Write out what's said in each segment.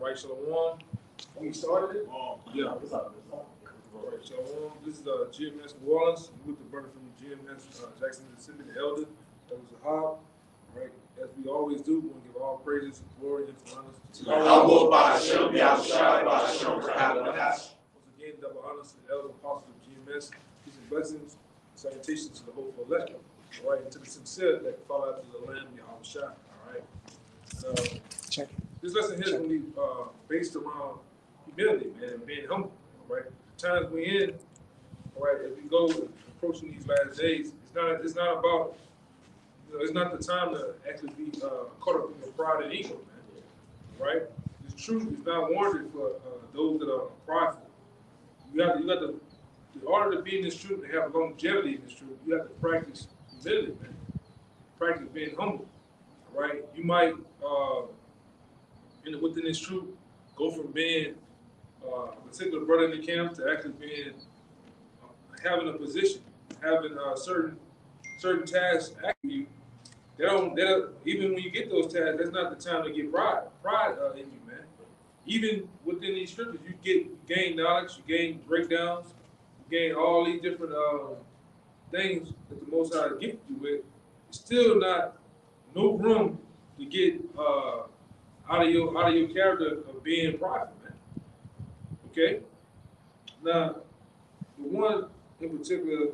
right, Shalom. We started it? Yeah. All right, Shalom. This is GMS New Orleans. I'm with the brother from GMS Jackson, Mississippi, the elder. That was a All right. As we always do, we want to give all praises, glory, and honor to Once again, double honors to the elder apostles of GMS. Peace and blessings, salutations to the hopeful elect. All right, and to the sincere that fall out to the Lamb, Yahweh Shai. All right. Check. This lesson here is going to be based around humility, man, and being humble. All right. The times we're in, all right, as we go approaching these last days, it's not about, it's not the time to actually be caught up in your pride and ego, man. Right? This truth is not warranted for those that are prideful. You got to, in order to be in this truth and have longevity in this truth, you have to practice humility, man. Practice being humble. All right? You might, within this truth, go from being a particular brother in the camp to actually being having a position, having certain tasks after you. They don't, even when you get those tasks, that's not the time to get pride in you, man. Even within these scriptures, you gain knowledge, you gain breakdowns, you gain all these different things that the Most High gifted you with. It's still no room to get out of your character of being prideful, man. Okay. Now, the one in particular,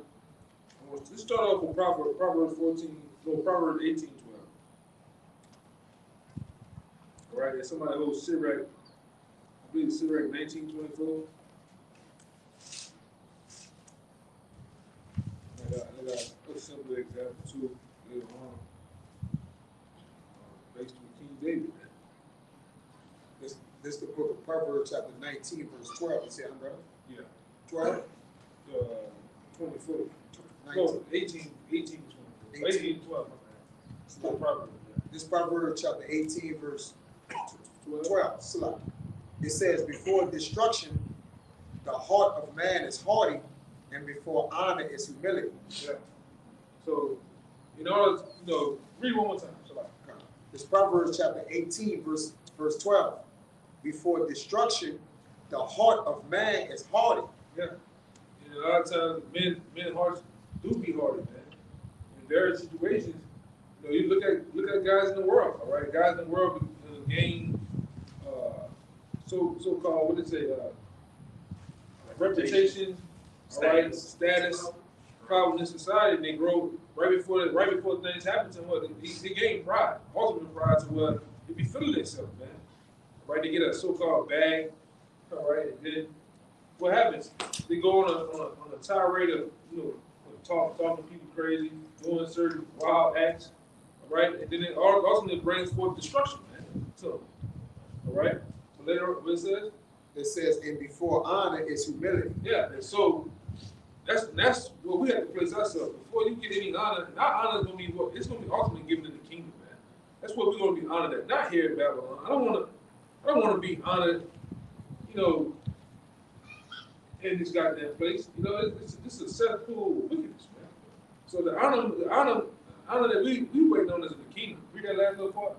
let's start off with Proverbs 18:12. All right, there's somebody who holds Sirach, I believe it's Sirach 19:24. I got a simple example too later on, based on King David. This is the book of Proverbs, chapter 19, verse 12. You see that, brother? Yeah. 12? 24. 19. No, 18, 12. This Proverbs, chapter 18, verse 12. Salah. It says, before destruction, the heart of man is haughty, and before honor is humility. Yeah. So, in order to, read one more time. Salah. This Proverbs, chapter 18, verse 12. Before destruction, the heart of man is haughty. Yeah. And a lot of times, men's hearts do be haughty, man. In various situations, you look at guys in the world, all right? Guys in the world gain so-called, what did they say, reputation, status, problem in society, and they grow right before things happen to them. They gain pride, ultimate pride, to where they be feeling themselves, man. Right? They get a so-called bag, all right? And then what happens? They go on a tirade of, talking people crazy, doing certain wild acts, all right? And then it ultimately brings forth destruction, man. So, all right? So later on, what it says? It says, and before honor is humility. Yeah, and so that's what we have to place ourselves. Before you get any honor, our honor is going to be it's going to be ultimately given in the kingdom, man. That's what we're going to be honored at, not here in Babylon. I don't want to be honored, in this goddamn place. It's a cesspool of wickedness, man. So the honor that we waiting on is in the kingdom. Read that last little part.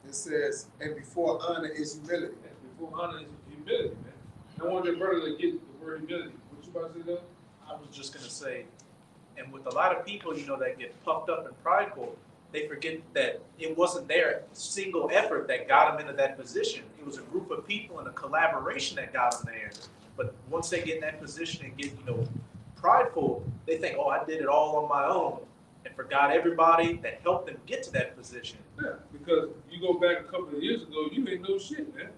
It says, and before honor is humility. And before honor is humility, man. I want your brother to get the word humility. What you about to say, though? I was just going to say, and with a lot of people, that get puffed up and prideful, they forget that it wasn't their single effort that got them into that position. It was a group of people and a collaboration that got them there. But once they get in that position and get, prideful, they think, oh, I did it all on my own, and forgot everybody that helped them get to that position. Yeah, because you go back a couple of years ago, you ain't know shit, man.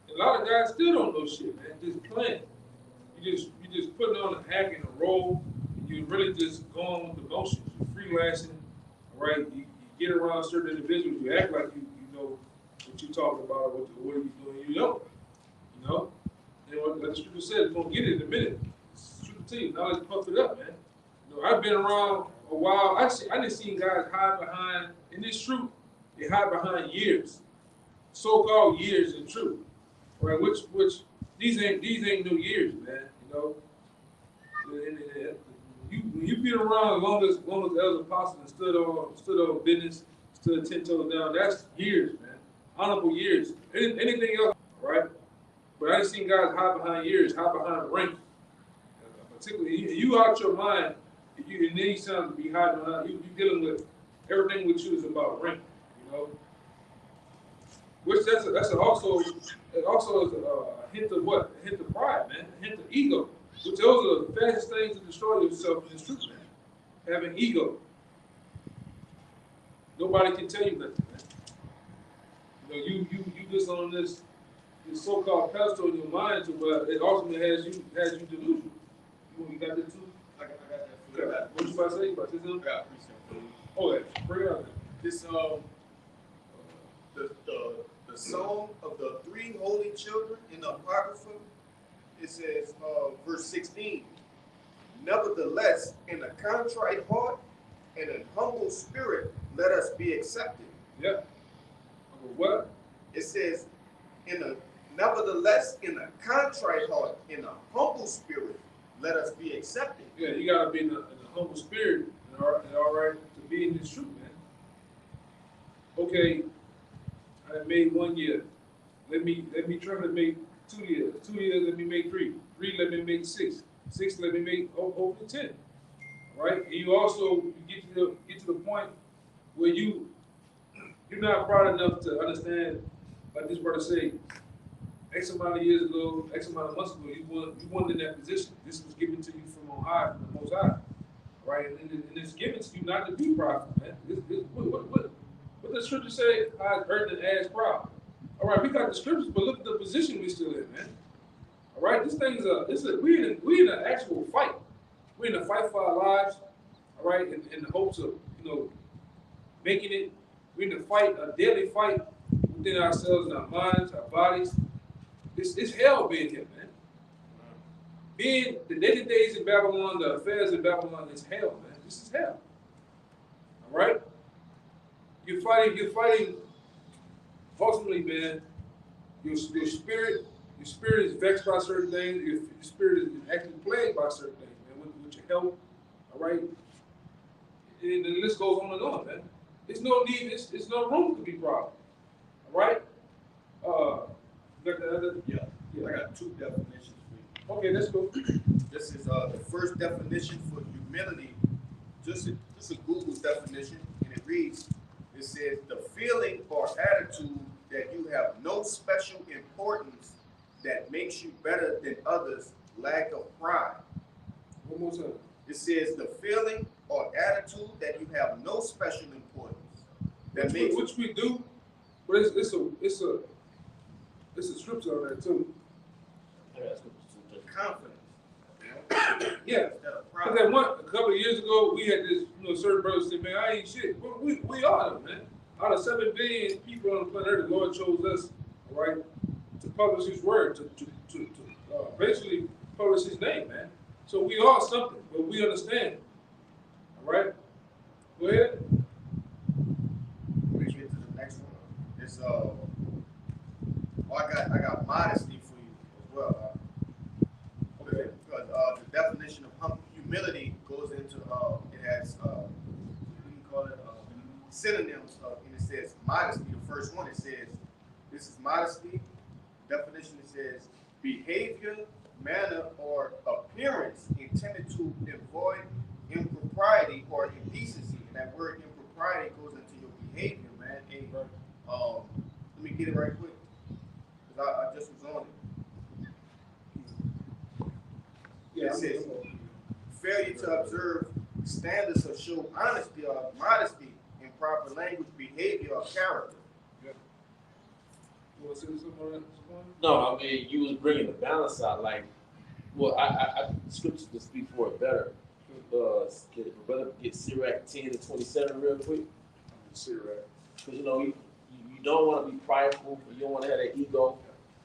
And a lot of guys still don't know shit, man. Just playing. You just putting on an act and a role, and you really just going with the motions. You're freelancing, all right? You get around certain individuals, you act like you know what you're talking about or what you're doing, you don't. And like the scripture said, you're going to get it in a minute. It's true to you. Now let's puff it up, man. I've been around a while. I didn't see guys hide behind, in this truth, they hide behind years. So-called years in truth. Right? Which these ain't no years, man. When you've been around as long as the elder apostles and stood on business, stood 10 toes down, that's years, man. Honorable years. Anything else, right? But I done seen guys hide behind years, hide behind rank. Particularly, you out your mind, and then you sound to be hiding behind. You dealing with everything with you is about rank. You know, which also it also is a hint of what? A hint of pride, man. A hint of ego. Which those are the fastest things to destroy yourself in this truth, man. Having ego. Nobody can tell you nothing, man. You know, you just on this so-called pedestal in your mind to where it ultimately has you delusional. You got that too? I got that for you. What you about to say? You about to say something? I got a precept for you. Oh, yeah. Bring it out. This the song of the three holy children in the Apocrypha. It says verse 16. Nevertheless, in a contrite heart and an humble spirit, let us be accepted. Yeah. What? It says, nevertheless, in a contrite heart, in a humble spirit, let us be accepted. Yeah, you gotta be in a humble spirit and all right to be in this truth, man. Okay, I made 1 year. Let me try to make 2 years. 2 years, let me make 3. 3, let me make 6. 6, let me make hopefully 10. Right? And you also get to the point where you're not proud enough to understand, like this brother say, X amount of years ago, X amount of months ago, you weren't in that position. This was given to you from on high, from the Most High, right? And it's given to you not to be prideful, man. What the scripture say? I heard and asked proud. All right, we got the scriptures, but look at the position we still in, man. All right, this thing's we in an actual fight. We're in a fight for our lives. All right, in the hopes of making it. We're in a fight, a daily fight within ourselves and our minds, our bodies. It's hell being here, man. Being the days in Babylon, the affairs in Babylon is hell, man. This is hell. All right? You're fighting ultimately, man, your spirit is vexed by certain things, your spirit is actually plagued by certain things, man, with your health, all right? And the list goes on and on, man. There's no need, it's no room to be proud. All right? Got the other? Yeah. I got 2 definitions for you. Okay, let's go. This is the first definition for humility. Just a Google definition, and it reads, it says, the feeling or attitude that you have no special importance that makes you better than others, lack of pride. One more time. It says the feeling or attitude that you have no special importance that makes which we do, but it's a scripture on there too. confidence. Yeah. Because a couple of years ago, we had this, certain brothers said, man, I ain't shit. We are them, man. Out of 7 billion people on the planet Earth, the Lord chose us, all right, to publish His word, to basically publish His name, man. So we are something, but we understand. All right? Go ahead. Let me get to the next one. It's I got modesty for you as well. Okay. Because the definition of humility goes into it has what do you call it? Synonyms and it says modesty. The first one, it says this is modesty. Definition, it says behavior, manner, or appearance intended to avoid impropriety or indecency. And that word impropriety goes into your behavior, man. And let me get it right quick, because I just was on it. Yeah, it says failure to observe standards of show honesty or modesty in proper language, behavior, or character. Yeah. You want to say something on that? No, I mean, you was bringing the balance out. Like, well, I scripture to speak for it better. Can the brother get Sirach 10 to 27 real quick? Sirach. Because you don't want to be prideful. You don't want to have that ego.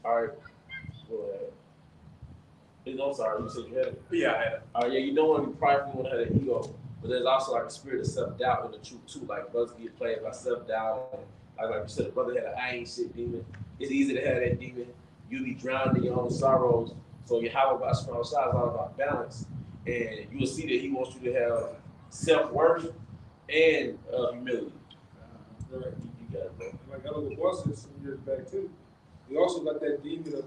All right. Go ahead. I'm sorry, you said you had it. Yeah, I had it. All right, yeah, you don't want to be prideful. You want to have that ego. But there's also like a spirit of self-doubt in the truth too. Like brothers get plagued by self-doubt. Like you said, the brother had an I ain't shit demon. It's easy to have that demon. You be drowned in your own sorrows. So you have about small size, all about balance. And you will see that he wants you to have self-worth and humility. Right. You got it, bro. Like I know the boss said some years back too. We also got that demon of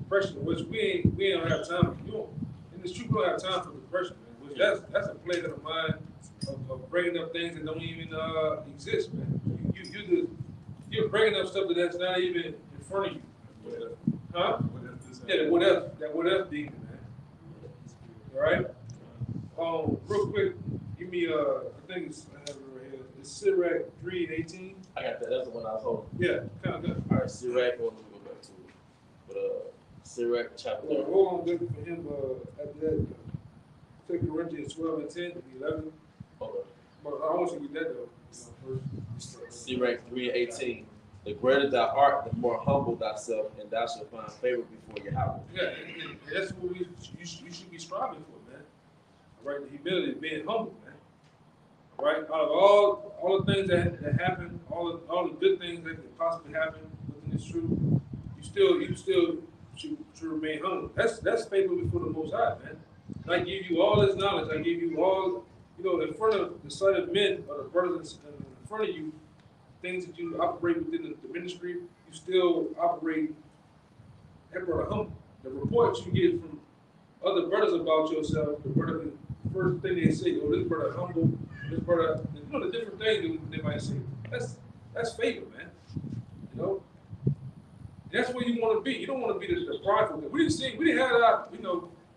depression, which we don't have time. You don't, in this truth, we don't have time for depression, man. Which that's a play of the mind of bringing up things that don't even exist, man. You're bringing up stuff that's not even in front of you. Huh? Yeah, that what else demon, man. All right. Real quick, give me I think I have it right here. It's Sirach 3:18. I got that. That's the one I was holding. Yeah, kind of good. All right, Sirach. Let me go back to it. But Sirach chapter. Well, hold on, good for him. After that, 2 Corinthians 12:10 and 11. Okay. But I want you to get that though. First. Sirach 3:18. The greater thou art, the more humble thyself, and thou shalt find favor before your house. Yeah, and that's what you should be striving for, man. All right, the humility, being humble, man. All right, out of all the things that happen, all the good things that could possibly happen within this truth, you still should remain humble. That's favor before the Most High, man. And I give you all this knowledge. I give you all, in front of the sight of men or the brothers in front of you. Things that you operate within the ministry, you still operate that brother humble. The reports you get from other brothers about yourself, the first thing they say, oh, this brother humble, this brother, the different things they might say. That's favor, man. That's where you want to be. You don't want to be the prideful. We didn't have our,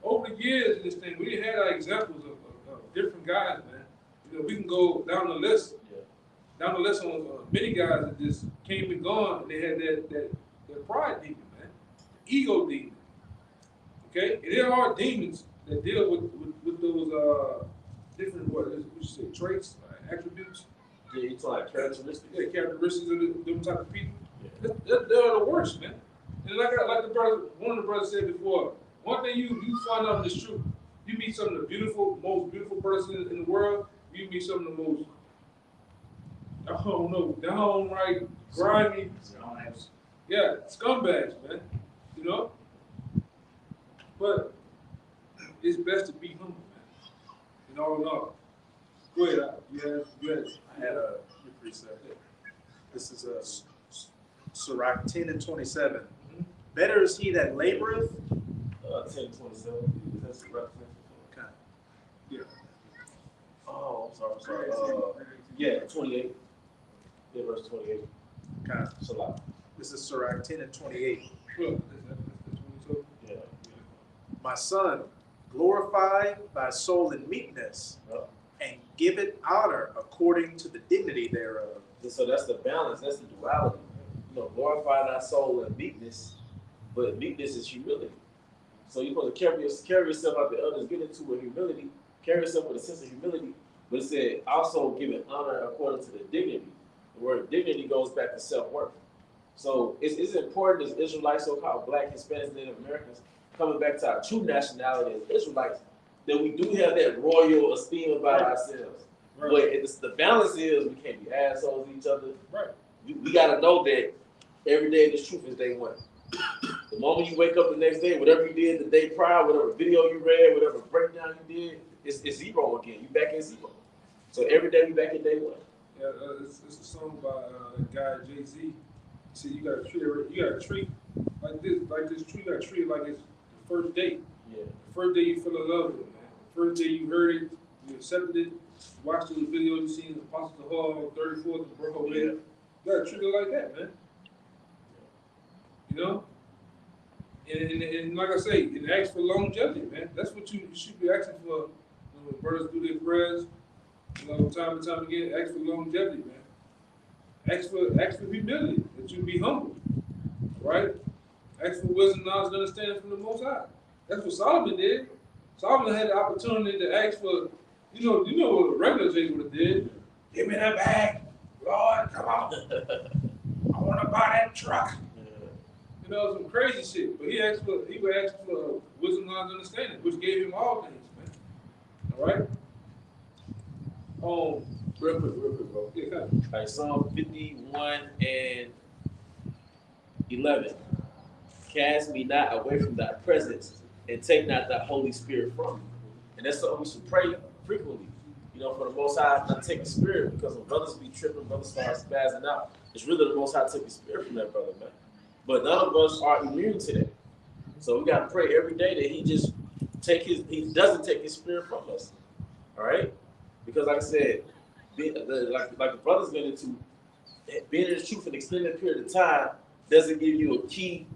over the years in this thing, we didn't have our examples of different guys, man. We can go down the list. Down the list on many guys that just came and gone, and they had that pride demon, man, the ego demon. Okay, and there are demons that deal with those different what you say traits, attributes. Yeah, you talking like characteristics. Yeah, characteristics of them type of people. Yeah. They're the worst, man. And like the brother, one of the brothers said before, one thing you find out is true. You meet some of the most beautiful person in the world. You meet some of the most I don't know, downright grimy, yeah, scumbags, man. But it's best to be humble, man. In all. Go ahead. You had. I had a precept. This is Sirach 10:27. Mm-hmm. Better is he that laboreth. 10:27. That's the reference. Okay. Yeah. Oh, I'm sorry. Yeah, 28. Yeah, verse 28. Okay. Salah. This is Sirach 10:28. Well, yeah. My son, glorify thy soul in meekness, and give it honor according to the dignity thereof. So that's the balance. That's the duality. Glorify thy soul in meekness, but meekness is humility. So you're supposed to carry yourself out the others, get into a humility, carry yourself with a sense of humility, but it said also give it honor according to the dignity. The word dignity goes back to self-worth. So it's important as Israelites, so-called Black, Hispanics, Native Americans, coming back to our true nationality as Israelites, that we do have that royal esteem about ourselves. Right. But the balance is we can't be assholes to each other. Right. We got to know that every day this truth is day one. The moment you wake up the next day, whatever you did the day prior, whatever video you read, whatever breakdown you did, it's zero again. You back in zero. So every day we back in day one. Yeah, it's a song by a guy Jay-Z. See, you gotta treat like this tree. You gotta treat it like it's the first date. Yeah. The first day you fell in love with it, man. The first day you heard it, you accepted it, you watched the video, you seen the Apostle Hall, 34th and Brookwood. Yeah. You gotta treat it like that, man. And like I say, and ask for longevity, man. That's what you should be asking for. When brothers do their prayers, time and time again, ask for longevity, man. Ask for humility, that you be humble, right? Ask for wisdom, knowledge, and understanding from the Most High. That's what Solomon did. Solomon had the opportunity to ask for, you know what a regular Jay would have did. Give me that bag, Lord, come on. I want to buy that truck. Some crazy shit. But he would ask for wisdom, knowledge, and understanding, which gave him all things, man. All right? Real quick, bro. Yeah, all right, Psalm 51 and 11. Cast me not away from thy presence, and take not thy Holy Spirit from me. And that's something we should pray frequently. For the Most High not take the spirit, because when brothers be tripping, brothers start spazzing out, it's really the Most High take the spirit from that brother, man. But none of us are immune to that. So we got to pray every day that he doesn't take his spirit from us. All right, because like I said, like the brother's been into being in the truth for an extended period of time doesn't give you a key,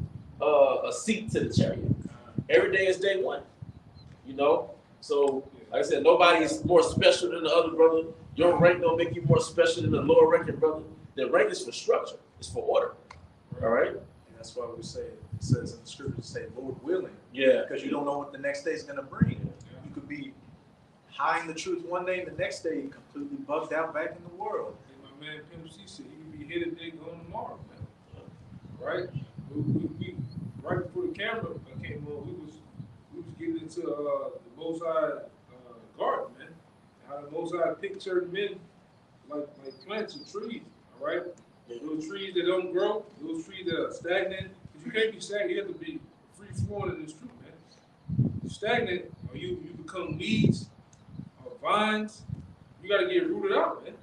a seat to the chariot. Every day is day one. You know, so like I said, nobody's more special than the other brother. Your rank don't make you more special than the lower ranking brother. The rank is for structure. It's for order. All right. And that's why we say it says in the scriptures, say, Lord willing. Yeah. Because you don't know what the next day is going to bring. You could be high in the truth one day, and the next day you're completely bugged out back in the world. And my man Pimp C said he could be here today, going tomorrow, man. Right? We right before the camera came on, we was getting into the Most High garden, man. How the Most High picked certain men like plants and trees, all right? Those trees that don't grow, those trees that are stagnant, because you can't be stagnant, you have to be free flowing in this truth, man. You're stagnant, or you become weeds or vines, you got to get rooted out, man.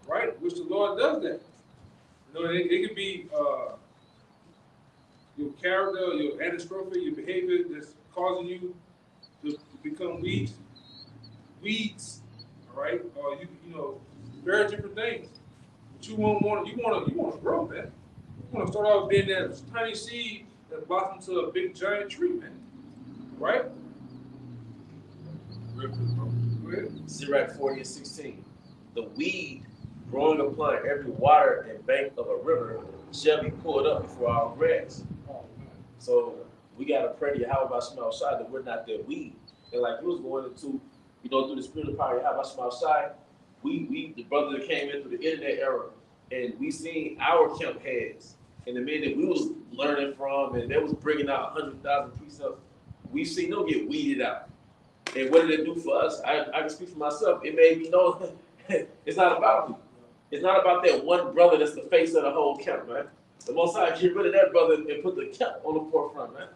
Right? Which the Lord does that. You know, it could be your character, your anastrophe, your behavior that's causing you to become weeds, all right? Or you know, very different things. But you want to grow, man. You want to start off being that tiny seed that blossoms to a big giant tree, man. Right? Real quick, bro. Go ahead. Sirach 40:16. The weed growing upon every water and bank of a river shall be pulled up before our grass. So we gotta pray to Yahweh Shema Shai that we're not that weed. And like you was going into, you know, through the spirit of power, Yahweh Shema Shai, we the brother that came in through the internet era, and we seen our camp heads and the men that we was learning from, and they was bringing out 100,000 precepts. We've seen them get weeded out. And what did it do for us? I can speak for myself. It made me know it's not about me. It's not about that one brother that's the face of the whole camp, man. The Most High get rid of that brother and put the camp on the forefront, man.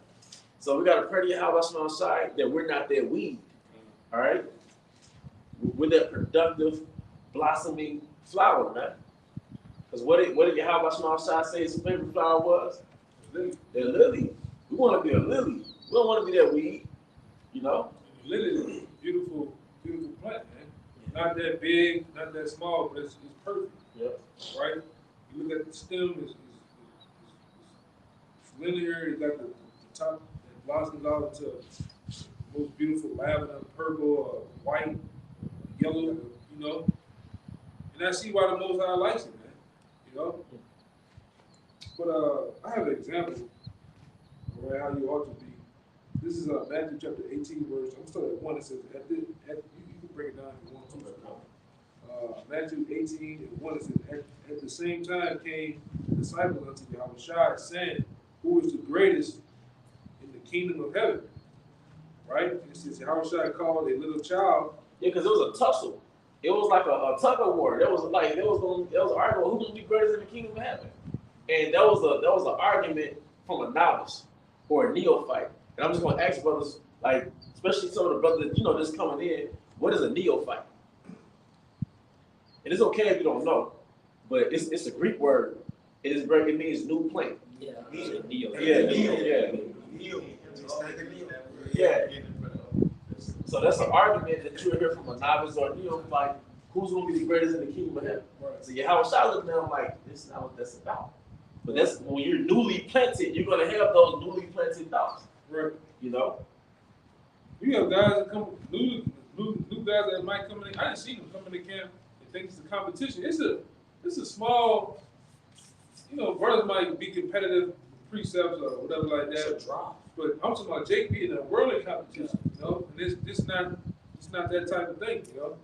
So we got to pray to Yahweh Shema Shai that we're not that weed, all right? We're that productive, blossoming flower, man. Because what did Yahweh Shema Shai say his favorite flower was? The lily. We want to be a lily. We don't want to be that weed, you know? Lily is a beautiful, beautiful plant, man. Not that big, not that small, but it's perfect. Yep. Right? You look at the stem, it's linear. You got the top that blossoms out to the most beautiful lavender, purple, white, yellow, you know. And I see why the Most High likes it, man. You know. But I have an example of how you ought to be. This is Matthew chapter 18, verse. I'm starting at 1. It says, you can break it down if you want to. Matthew 18 and 1, it says, at the same time came the disciples unto Yahushua, saying, who is the greatest in the kingdom of heaven? Right? And it says, Yahushua called a little child. Yeah, because it was a tussle. It was like a tug of war. There was an argument who's gonna be greatest in the kingdom of heaven. And that was an argument from a novice or a neophyte. And I'm just gonna ask brothers, like, especially some of the brothers, you know, just coming in, what is a neophyte? And it's okay if you don't know, but it's a Greek word. It means new plant. Yeah. Yeah. So that's an argument that you'll hear from a novice or a neophyte. Who's going to be the greatest in the kingdom of heaven? Right. So Yahweh Shai looked down like, this is not what that's about. But that's when you're newly planted, you're going to have those newly planted thoughts. Right. You know? You have guys that come, new guys that might come in. I didn't see them come in the camp and think it's a competition. It's a small, you know, brothers might be competitive precepts or whatever like that. It's a drop. But I'm talking about Jake being a worldly competition, you know, and it's not that type of thing, you know.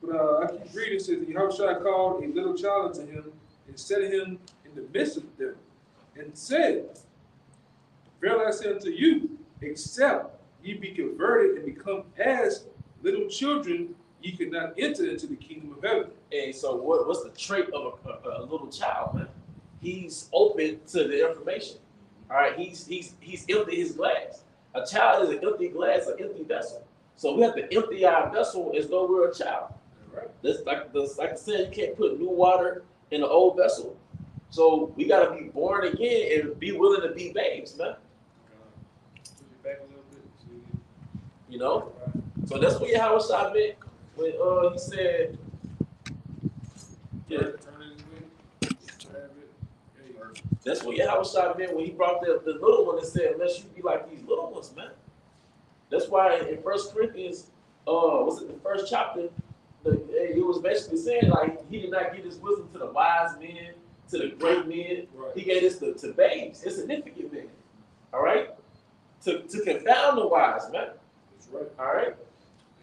But I keep reading, it says, Yahushua called a little child unto him and set him in the midst of them and said, verily I say unto you, except ye be converted and become as little children, ye cannot enter into the kingdom of heaven. And so what's the trait of a little child, man? He's open to the information. All right, he's empty his glass. A child is an empty glass, an empty vessel. So we have to empty our vessel as though we're a child. Right. That's like I said, you can't put new water in an old vessel. So we gotta be born again and be willing to be babes, man. back a little bit. So You know? So that's where Yahweh Shai meant when he said, yeah. turn it his way. Have it. There you go. That's what Yahweh Shai meant when he brought the little one and said, unless you be like these little ones, man. That's why in 1 Corinthians, was it the first chapter, it was basically saying like he did not give his wisdom to the wise men, to the great men. Right. He gave this to babes, insignificant men. All right? To confound the wise, man. That's right. All right?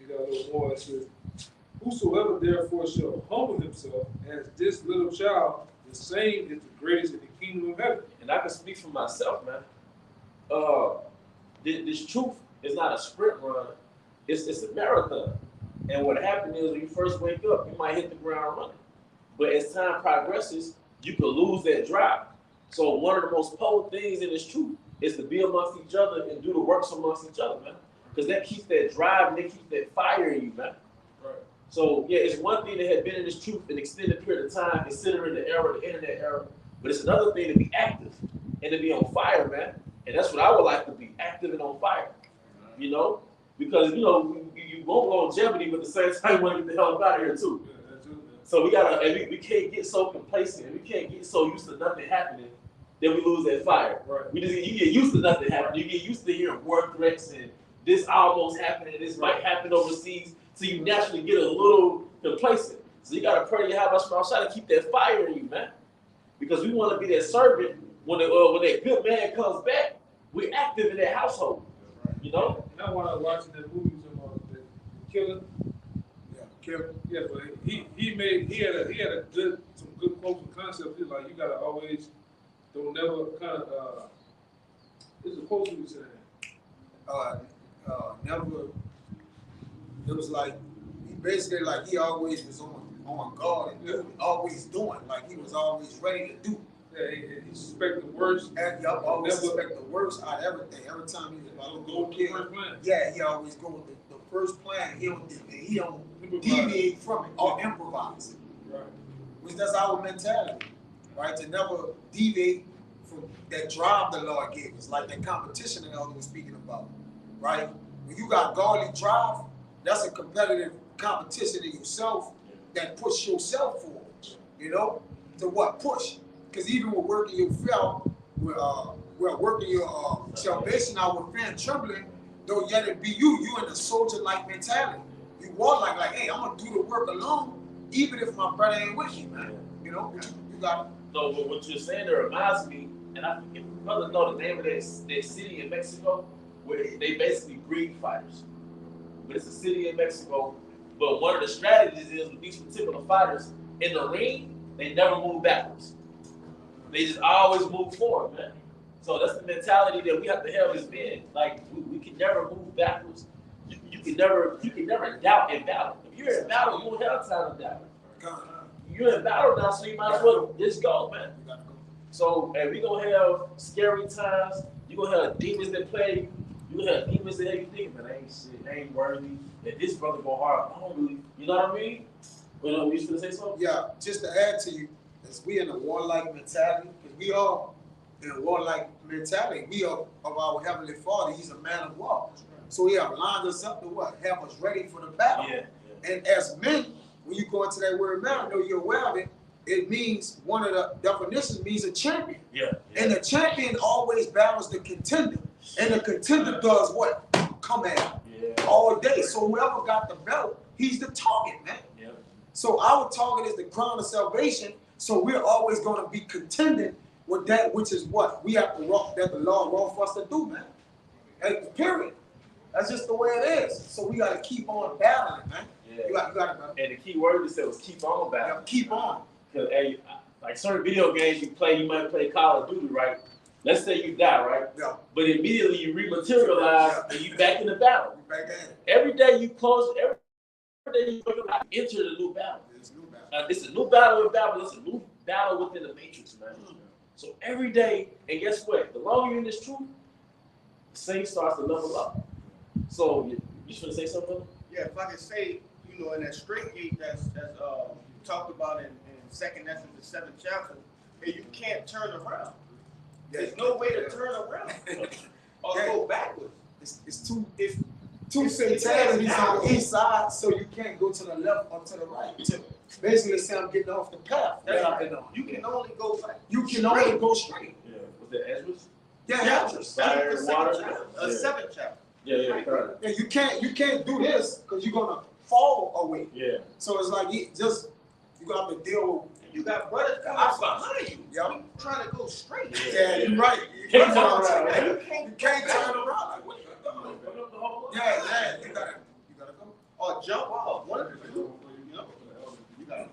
You got a little more. It says, whosoever therefore shall humble himself as this little child, the same is the greatest in the kingdom of heaven. And I can speak for myself, man. This truth is not a sprint run, it's a marathon. And what happened is when you first wake up, you might hit the ground running. But as time progresses, you can lose that drive. So one of the most potent things in this truth is to be amongst each other and do the works amongst each other, man. Because that keeps that drive and that keeps that fire in you, man. Right. So yeah, it's one thing to have been in this truth an extended period of time, considering the era, the internet era. But it's another thing to be active and to be on fire, man. And that's what I would like to be, active and on fire. You know? Because, you know, you want longevity, but at the same time, you want to get the hell out of here, too. Yeah, that's it, man. So we can't get so complacent, and we can't get so used to nothing happening that we lose that fire. Right. You get used to nothing happening. You get used to hearing war threats and this almost happening, this might happen overseas. So you naturally get a little complacent. So you got to pray to Yahweh Shai to keep that fire in you, man. Because we want to be that servant when that good man comes back. We're active in that household. You know? And I was watching that movie about the killer. Yeah, Kevin. Yeah, but he had some good quotes and concepts. He's like, you gotta always don't never kind of this is a quote he was saying. Never. It was like he basically like he always was on guard and always doing, like he was always ready to do. Yeah, he suspected the worst. And y'all always suspect the worst out of everything. Every time he was about to go kill, yeah, he always go with the first plan. He don't deviate from it or improvise. Right. Which that's our mentality, right? To never deviate from that drive the Lord gave us, like that competition that Elder was speaking about, right? When you got godly drive, that's a competitive competition in yourself that push yourself forward, you know? To what? Push. Because even with working your field, we're working your salvation out with fear and trembling, though yet it be you in a soldier-like mentality. You walk like, hey, I'm gonna do the work alone, even if my brother ain't with you, man. You know, you got. No, what you're saying there reminds me, and I if brothers know the name of that city in Mexico, where they basically breed fighters. But it's a city in Mexico. But one of the strategies is with these particular fighters in the ring, they never move backwards. They just always move forward, man. So that's the mentality that we have to have as men. Like we can never move backwards. You can never doubt in battle. If you're in battle, you don't have time to doubt. You're in battle now, so you might as well just go, man. So and we gonna have scary times. You gonna have demons that play. You gonna have demons that have you thinking, man, I ain't shit, I ain't worthy. If this brother go hard, I don't really, you know what I mean? You know, we used to say something? Yeah, just to add to you, is we in a warlike mentality, because we all in a warlike mentality. We are of our Heavenly Father. He's a man of war. So he have lined us up to what? Have us ready for the battle. Yeah. And as men, when you go into that word man, I know you're aware of it, it means, one of the definitions means a champion. Yeah. And the champion always battles the contender. And the contender does what? Come at him all day. So whoever got the belt, he's the target, man. Yeah. So our target is the crown of salvation. So we're always going to be contending with that, which is what we have to walk, that the Lord wants for us to do, man. And period. That's just the way it is. So we got to keep on battling, man. Yeah. You got to. And the key word you said was keep on battling. Keep on. Because hey, like certain video games you play, you might play Call of Duty, right? Let's say you die, right? Yeah. But immediately you rematerialize and you back in the battle. Back in. Every day you close, every day you enter the new battle. It's a new battle. It's a new battle in Babel. It's a new battle within the matrix, man. So every day, and guess what? The longer you're in this truth, the saint starts to level up. So you just want to say something? Yeah, if I can say, you know, in that straight gate that's talked about in 2nd Ezra, the 7th chapter, that you can't turn around. There's no way to turn around or go backwards. it's two fatalities on each side, so you can't go to the left or to the right. Basically, say I'm getting off the path that I've been on. You can only go right. You can only go straight. Yeah. Was that Ezra's? Yeah, Fire, water. Seventh chapter. Yeah. Correct. yeah. You can't do this because you're gonna fall away. Yeah. So it's like you gonna have to deal with. You got brothers coming behind you. Yep. You trying to go straight. Yeah, you're right. Can't turn around. You can't turn around. Like, what you doing? Yeah, you gotta go. Or jump off. One of the two. You know. You got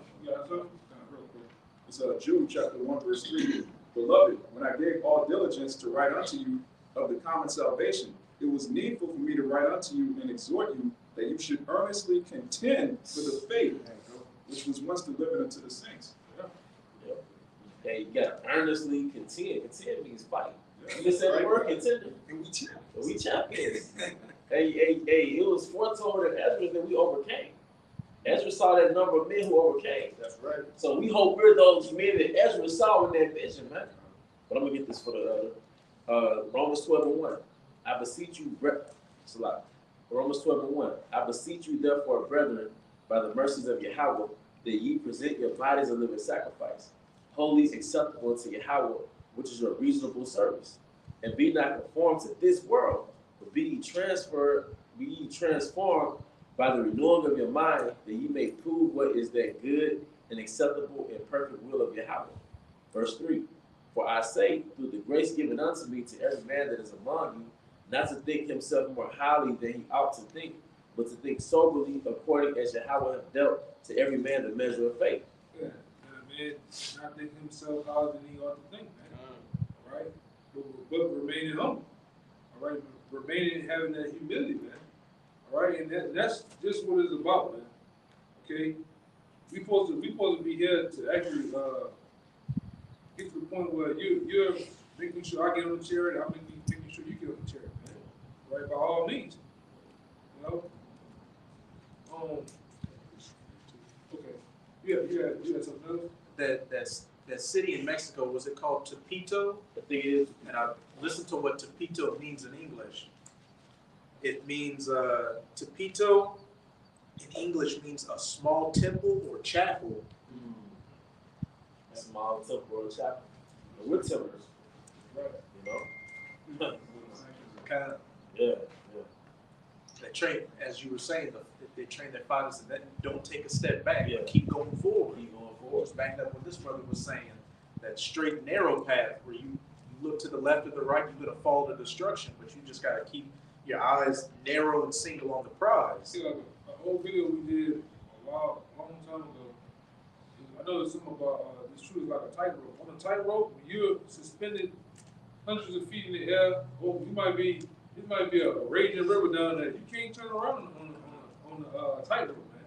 It's Jude chapter 1 verse 3. Beloved, when I gave all diligence to write unto you of the common salvation, it was needful for me to write unto you and exhort you that you should earnestly contend for the faith which was once delivered unto the saints. Hey, you got earnestly contend. Contend means fight. You just said the word contender. And we champions. We champions. hey, it was foretold in Ezra that we overcame. Ezra saw that number of men who overcame. That's right. So we hope we're those men that Ezra saw in that vision, man. But I'm gonna get this for the Romans 12:1. I beseech you, it's a lot. Romans 12:1. I beseech you, therefore, brethren, by the mercies of Yahweh, that ye present your bodies a living sacrifice, holy, acceptable unto Yahweh, which is your reasonable service. And be not conformed to this world, but be ye transformed by the renewing of your mind, that ye may prove what is that good and acceptable and perfect will of Yahweh. Verse 3. For I say, through the grace given unto me to every man that is among you, not to think himself more highly than he ought to think, but to think soberly according as Yahweh hath dealt to every man the measure of faith. Yeah, man, not think himself higher than he ought to think, man. All right, but remaining humble. All right, remaining having that humility, man. All right, and that's just what it's about, man. Okay, we supposed to be here to actually get to the point where you're making sure I get on the chair, and I'm making sure you get on the chair, man. Right, by all means, you know. Okay. You had something else? That city in Mexico, was it called Tepito? The thing is, And I listened to what Tepito means in English. It means Tepito in English means a small temple or chapel. small temple or chapel. We're timers, Right. you know? Kind of. Yeah. They train, as you were saying, they train their fathers and then don't take a step back, Yeah. but keep going forward. Keep going Of forward. course, back up what this brother was saying, that straight, narrow path where you look to the left or the right, you're going to fall to destruction, but you just got to keep your eyes narrow and single on the prize. See, like an old video we did a long time ago. I know there's something about this shoe is like a tightrope. On a tightrope, when you're suspended hundreds of feet in the air, or it might be a raging river down there. You can't turn around on the tightrope, man.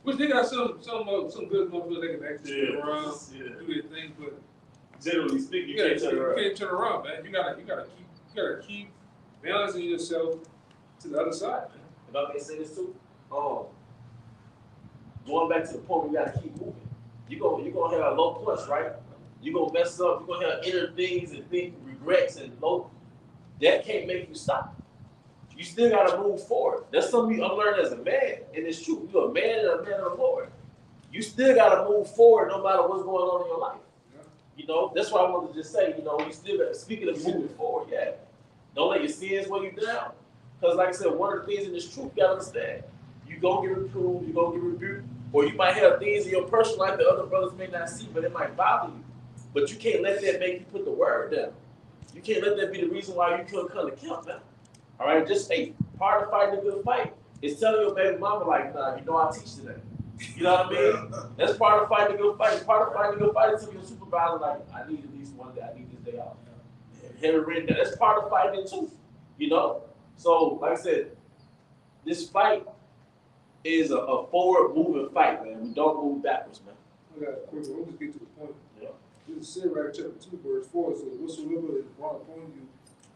Which they got some good motherfuckers that can actually turn around, do their thing, but Generally speaking, you can't turn around, man. You gotta keep balancing yourself to the other side, man. If I may say this too, going back to the point, we gotta keep moving. You're gonna have a low plus, right? You're gonna mess up, you're gonna have inner things and regrets and low. That can't make you stop. You still gotta move forward. That's something you unlearn as a man, and it's true. You're a man and a man of the Lord. You still gotta move forward no matter what's going on in your life. Yeah. You know, that's why I wanted to just say, you still got, speaking of moving forward, yeah. Don't let your sins weigh you down. Because like I said, one of the things in this truth you gotta understand, you gonna get reproved, you gonna get rebuked, or you might have things in your personal life that other brothers may not see, but it might bother you. But you can't let that make you put the word down. You can't let that be the reason why you couldn't come to camp now. All right, just part of fighting a good fight is telling your baby mama like, nah, I teach today. You know what I mean? That's part of fighting a good fight. Part of fighting a good fight is telling your supervisor like, I need at least one day, I need this day off. Have it written down. That's part of fighting too. So like I said, this fight is a forward moving fight, man. We don't move backwards, man. I got a quick one. Let's get to the point. Yeah. This is Sirach chapter 2, verse 4. It says, whatsoever is brought upon you,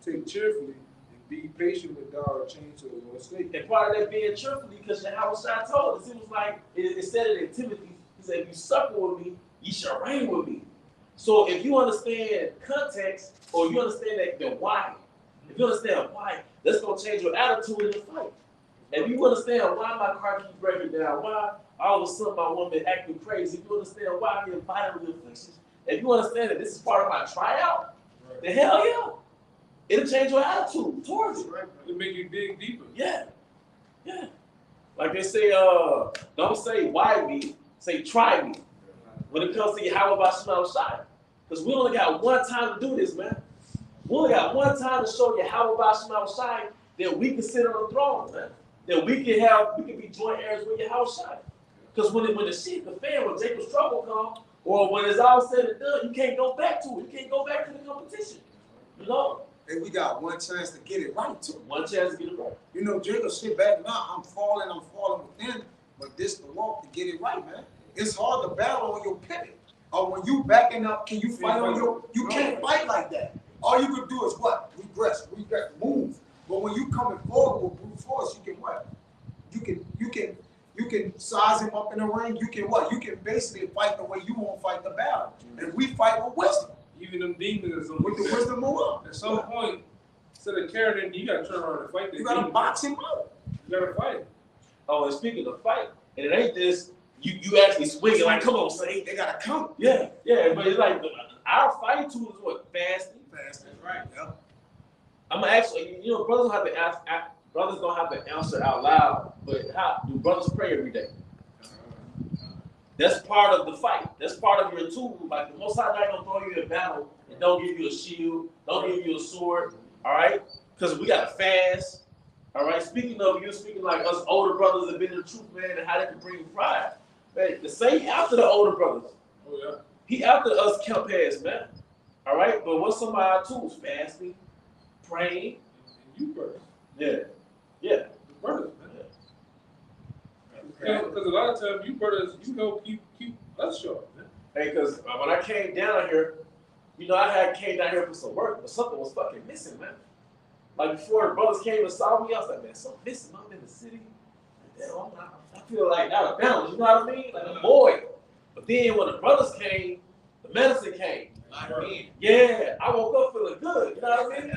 take cheerfully, and be patient when thou art changed to the Lord's state. And part of that being truthfully, because Yahweh told us, it was like, it said it in Timothy, he said, if you suffer with me, ye shall reign with me. So if you understand context, or you understand that the why, If you understand why, that's gonna change your attitude in the fight. If you understand why my car keeps breaking down, why all of a sudden my woman acting crazy, if you understand why I'm getting bodily afflictions, if you understand that this is part of my tryout, then hell yeah. It'll change your attitude towards it. It'll make you dig deeper. Yeah. Yeah. Like they say, don't say why me, say try me. When it comes to Yahweh Bashim Shai. Because we only got one time to do this, man. We only got one time to show Yahweh Bashim Shai that we can sit on the throne, man. That we can be joint heirs with Yahweh Shai. Because when the shit, the fan, when Jacob's trouble comes, or when it's all said and done, you can't go back to it. You can't go back to the competition. You know? And we got one chance to get it right, too. One chance to get it right. You know, Jacob sit back now, I'm falling within, but this the walk to get it right, man. It's hard to battle on your pivot. Or when you backing up, can you fight on your, you can't fight like that. All you could do is what? Regress, move. But when you coming forward with brute force, you can what? You can size him up in the ring. You can what? You can basically fight the way you want to fight the battle. And we fight with wisdom. Even them demons With the wisdom of up. At some point, instead of carrying it, you gotta turn around and fight that. You gotta demon. box him up. You gotta fight. Oh, and speaking of fight, and it ain't this, you actually swinging like, come on, say. They gotta come. Yeah, but it's like, our fighting tool is what? Fasting. Fasting, right? Yeah. I'm gonna actually, brothers don't have to answer out loud, but how do brothers pray every day? That's part of the fight. That's part of your tool. Like the Most High not gonna throw you in battle and don't give you a shield, don't give you a sword, all right? Because we gotta fast, all right? Speaking of you, speaking like us older brothers have been in the truth, man, and how they can bring pride. Man, the same after the older brothers. Oh yeah. He after us kept pass, man. All right, but what's some of our tools? Fasting, praying. And you first. Yeah. The brothers, man. Because a lot of times you brothers, you know, keep us short, man. Hey, because when I came down here, I came down here for some work, but something was fucking missing, man. Like before the brothers came and saw me, I was like, man, something missing. I'm in the city. I feel like out of balance, you know what I mean? Like a boy. But then when the brothers came, the medicine came. Yeah, I woke up feeling good, you know what I mean?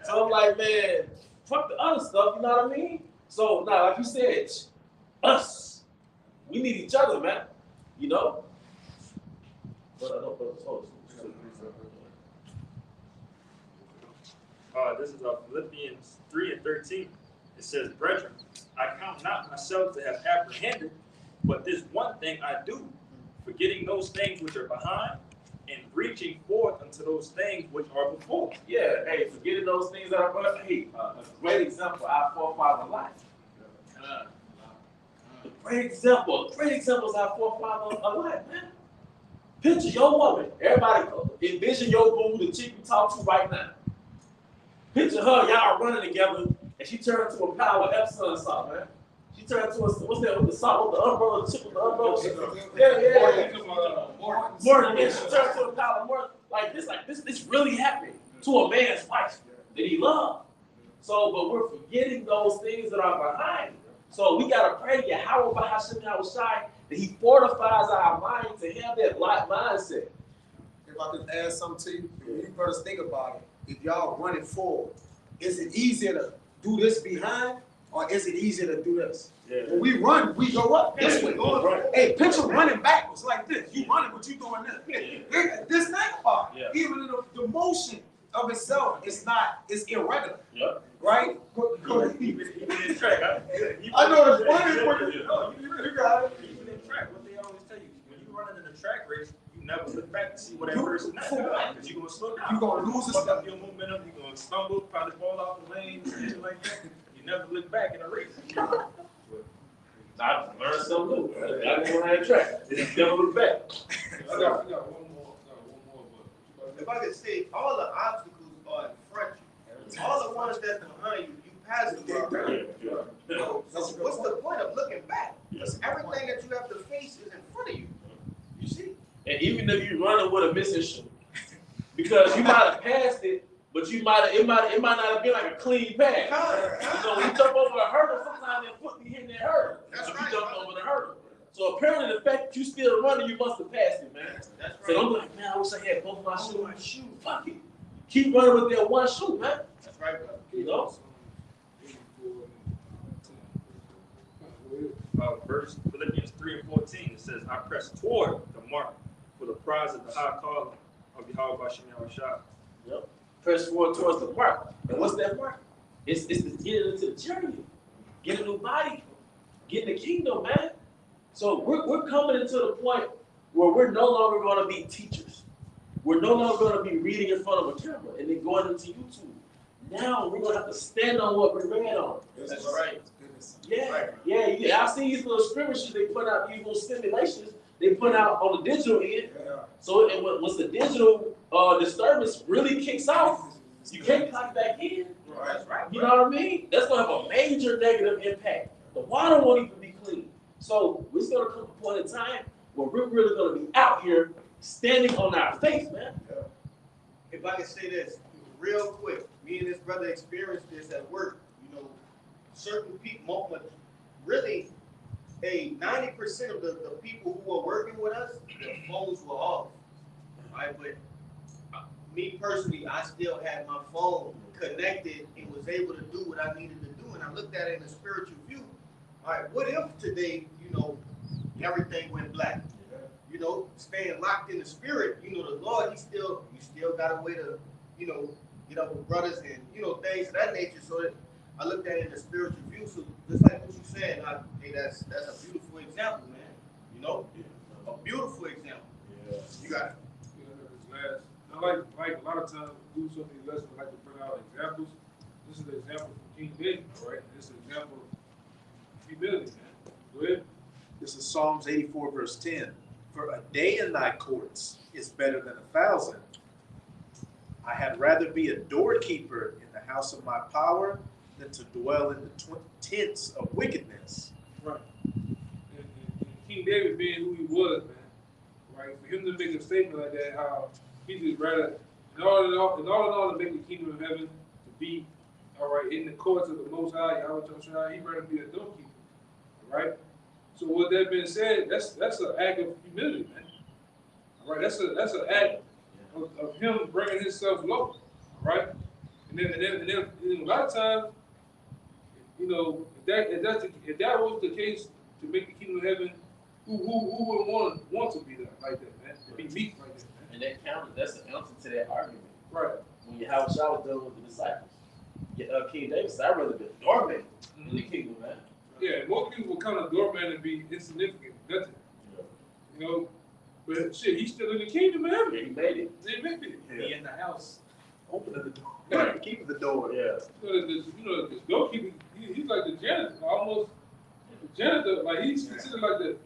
So I'm like, man, fuck the other stuff, you know what I mean? So now, like you said, us, we need each other, man. You know? But I know brothers. This is Philippians 3:13. It says, brethren, I count not myself to have apprehended, but this one thing I do, forgetting those things which are behind, and reaching forth unto those things which are before. Yeah, hey, forgetting those things that are behind. Hey, a great example, our forefather life. A great example is our forefather life, man. Picture your woman. Everybody envision your boo, the chick you talk to right now. Picture her, y'all running together, and she turned to a pile of Epsom salt, man. She turned to a, what's that with the salt, with the umbrella, the chip with the umbrella? Yeah. Morton, yeah, she turned to a pile of Morton. This really happened to a man's wife that he loved. So, but we're forgetting those things that are behind. So we gotta pray to Yahweh Bahashim Yahushai that he fortifies our mind to have that mindset. If I could add something to you, if you brothers think about it, if y'all running forward, is it easier to do this behind, or is it easier to do this? Yeah. When we run, we go up this way. Right. Hey, picture running backwards like this. You running, but you doing this. This thing part, even the motion of itself is irregular. Yeah. Right? Even in track, I know it's funny, but you got it. Even in track, what they always tell you, when you running in a track race, you never look back to see what that person is. Because you're going to slow down. You're going to lose a fuck step. up your momentum, you're going to stumble, probably fall off the lane, something like that. You never look back in a race. I learned something new. I didn't know how to track. Never look back. I got one more. But If I could say, all the obstacles are in front of you. All the ones that's behind you, you pass them already. So what's the point of looking back? Because everything that you have to face is in front of you. You see? And even if you're running with a missing shoe, because you might have passed it, but it might not have been like a clean pass. When you jump over a hurdle, sometimes your foot be hitting that hurdle. That's if right. you jump over the hurdle. So apparently the fact that you still running, you must have passed it, man. That's right. So I'm like, man, I wish I had both of my shoes. Fuck it. Keep running with that one shoe, man. That's right, brother. You know? Verse Philippians 3 and 14, it says, I press toward the mark for the prize of the high calling of Yahweh Hashem Yahushua. Yep. Press forward towards the mark. And what's that mark? It's to get into the journey, get a new body, get in the kingdom, man. So we're coming into the point where we're no longer going to be teachers. We're no longer going to be reading in front of a camera and then going into YouTube. Now we're going to have to stand on what we read on. That's right. Yeah. I've seen these little skirmishes they put out, these little simulations they put out on the digital end. Yeah. So once the digital disturbance really kicks off, you can't clock back in. Right. You know what I mean? That's going to have a major negative impact. The water won't even be clean. So we're going to come to a point in time where we're really going to be out here standing on our faith, man. If I can say this real quick, me and this brother experienced this at work. You know, certain people, but really, 90% of the people who were working with us, their phones were off. Right, but me personally, I still had my phone connected and was able to do what I needed to do. And I looked at it in a spiritual view. All right, what if today, everything went black? Staying locked in the spirit, the Lord, you still got a way to, get up with brothers and, things of that nature. So that I looked at it in a spiritual view. So just like what you said, hey, that's a beautiful example, man. A beautiful example. Yeah. You got it. I like a lot of times we do so many lessons. I like to bring out examples. This is an example from King David, right? This is an example of humility, man. Go ahead. This is Psalms 84, verse 10. For a day in thy courts is better than 1,000. I had rather be a doorkeeper in the house of my power than to dwell in the tents of wickedness. Right. And King David being who he was, man, right? For him to make a statement like that, how he just rather, in all to make the kingdom of heaven to be, all right, in the courts of the Most High, Yahweh, he'd rather be a doorkeeper, all right? So with that being said, that's an act of humility, man. All right, that's an act of him bringing himself low, all right? And then a lot of times, if that was the case to make the kingdom of heaven, who would want to be like that, man? To be meek like that, man. And that counted. That's the answer to that argument. Right. When Yahweh was dealing with the disciples, King David said, I'd rather be a doorman in the kingdom, man. Yeah, most people would come to doorman and be insignificant, nothing. But shit, he's still in the kingdom, man. Yeah, he made it. They made it. Be in the house, opening the door, keeping the door. Yeah. The doorkeeper, he's like the janitor, almost the janitor. Like he's considered like the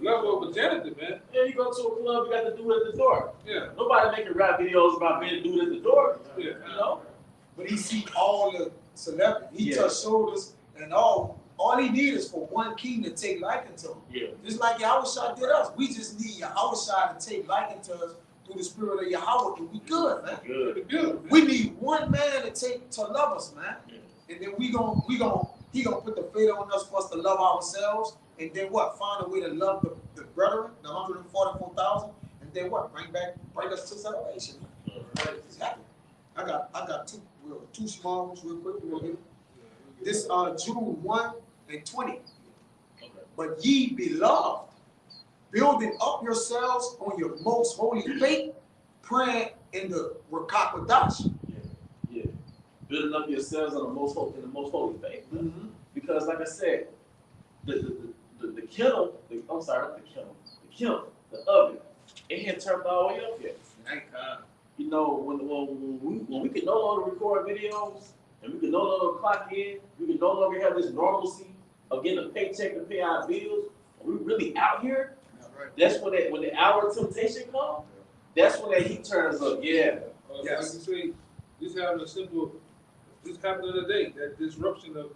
level of a janitor, man. Yeah, you go to a club, you got to do it at the door. Yeah. Nobody making rap videos about being a dude at the door. Yeah. But he see all the celebrities. He touched shoulders and all he need is for one king to take liking to him. Yeah. Just like Yahushua did us. We just need Yahushua to take liking to us through the spirit of Yahweh, and we good, man. Good. We need one man to love us, man. Yeah. And then he gonna put the faith on us for us to love ourselves, and then what? Find a way to love the brethren, the 144,000, and then what? Bring us to salvation. Right, exactly. I got two small ones real quick. We'll get it. This Jude 1 and 20. Okay. But ye beloved, building up yourselves on your most holy faith, praying in the Rakat Kodash. Yeah. Building up yourselves on the most holy faith. Mm-hmm. Because like I said, the kiln, the oven, it had turned all the way up here. When we can no longer record videos and we can no longer clock in, we can no longer have this normalcy of getting a paycheck to pay our bills, and we really out here, that's when the hour of temptation comes, that's when that heat turns up. Yeah. Yes. Like you say, this happened the other day, that disruption of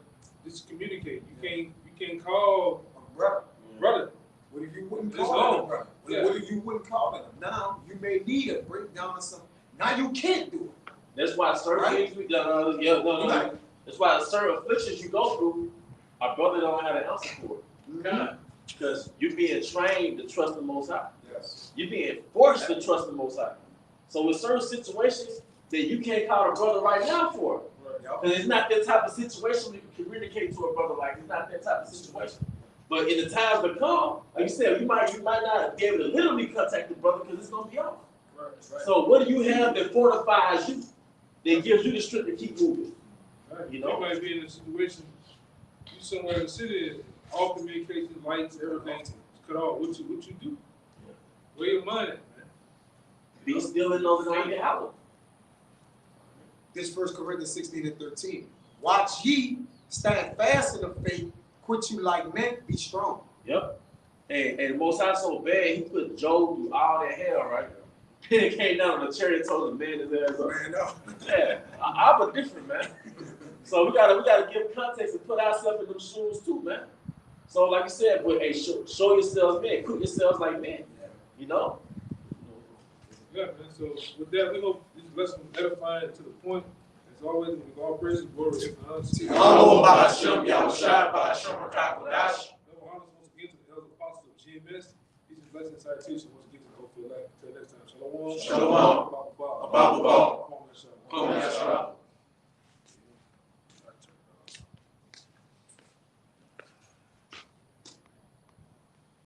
this communicate. You can't call brother. What if you wouldn't It's call on. him, brother? Yeah. What if you wouldn't call him? Now you may need a breakdown or something. Now you can't do it. That's why certain things we done. Right. That's why certain afflictions you go through, our brother don't have an answer for it. Mm-hmm. Because you're being trained to trust the Most High. Yes. You're being forced to trust the Most High. So with certain situations that you can't call a brother right now for, Because it's not that type of situation we can communicate to a brother like. It's not that type of situation. But in the times to come, like you said, you might not be able to literally contact the brother because it's gonna be off. Right. So what do you have that fortifies you, that gives you the strength to keep moving? Right. You know? You might be in a situation, you somewhere in the city, all communication, lights, everything cut off. What you do? Where your mind at, man? Be still and know that I ain't hour. This 1 Corinthians 16 and 13. Watch ye, stand fast in the faith, quit you like men, be strong. Yep. And Most High so bad, he put Job through all that hell, right? Then it came down on the chariot and told the man his ass up. Man, no. Yeah, I'm a different man. So we gotta give context and put ourselves in them shoes too, man. So like you said, but hey, show yourselves men, quit yourselves like men. You know? Yeah, man. So with that, we hope this lesson was edifying to the point. As always, we give all praise and glory and honor to God. Allah Ba'asham Yahushua Ba'asham Rakakodash. Double honors once again to the elder apostle of GMS. These are blessings, citation once again to the Hope for Life. Until next time, shalom. Shalom. Baba. Baba.